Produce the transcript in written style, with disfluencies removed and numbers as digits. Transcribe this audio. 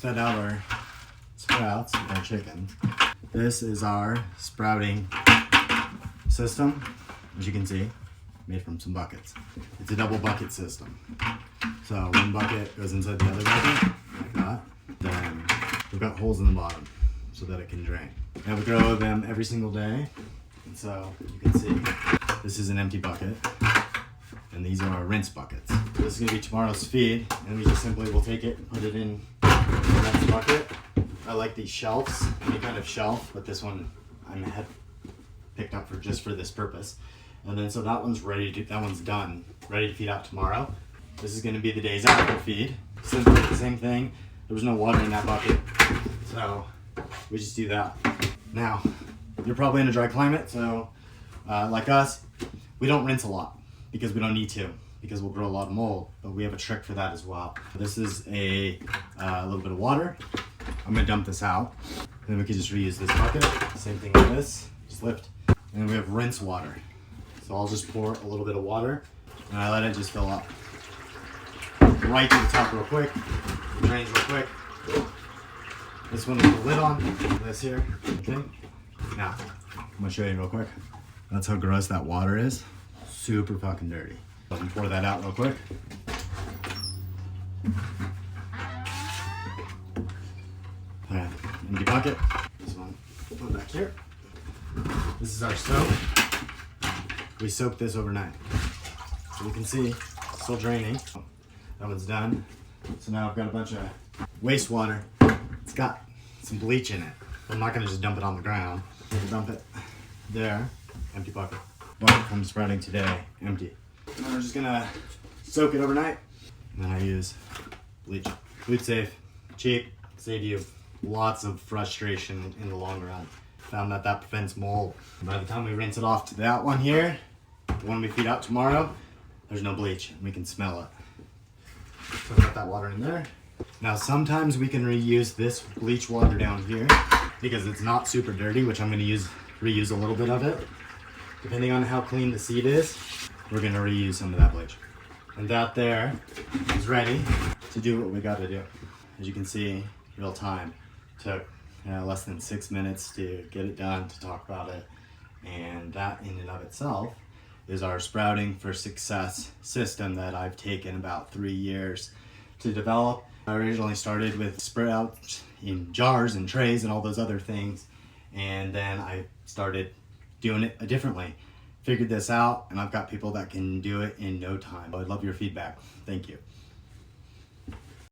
fed out our sprouts with our chicken. This is our sprouting system, as you can see, made from some buckets. It's a double bucket system. So one bucket goes inside the other bucket, like that. Then we've got holes in the bottom so that it can drain. And we grow them every single day. And so you can see, this is an empty bucket. And these are our rinse buckets. So this is gonna be tomorrow's feed, and we just simply will take it and put it in the next bucket. I like these shelves, any kind of shelf, but this one I had picked up just for this purpose. And then so that one's that one's done, ready to feed out tomorrow. This is gonna be the day's after feed. Simply the same thing. There was no water in that bucket, so we just do that. Now, you're probably in a dry climate, so like us, we don't rinse a lot because we don't need to, because we'll grow a lot of mold, but we have a trick for that as well. This is a little bit of water. I'm gonna dump this out. Then we can just reuse this bucket. Same thing with this, just lift. And then we have rinse water. So I'll just pour a little bit of water and I let it just fill up. Right to the top real quick, drains real quick. This one with the lid on, this here, okay? Now, I'm gonna show you real quick. That's how gross that water is. Super fucking dirty. Let me pour that out real quick. Alright, empty bucket. This one, put it back here. This is our soap. We soaked this overnight. So you can see, it's still draining. That one's done. So now I've got a bunch of wastewater. It's got some bleach in it. I'm not gonna just dump it on the ground. I'm gonna dump it there, empty bucket. Bucket from sprouting today, empty. And then we're just gonna soak it overnight. And then I use bleach. Food safe, cheap, save you lots of frustration in the long run. Found that prevents mold. By the time we rinse it off to that one here, the one we feed out tomorrow, there's no bleach and we can smell it. So I've got that water in there. Now sometimes we can reuse this bleach water down here because it's not super dirty, which I'm gonna reuse a little bit of it. Depending on how clean the seed is, we're gonna reuse some of that bleach. And that there is ready to do what we gotta do. As you can see, real time. Took less than 6 minutes to get it done, to talk about it. And that in and of itself is our Sprouting for Success system that I've taken about 3 years to develop. I originally started with sprouts in jars and trays and all those other things. And then I started doing it differently. Figured this out, and I've got people that can do it in no time. I'd love your feedback. Thank you.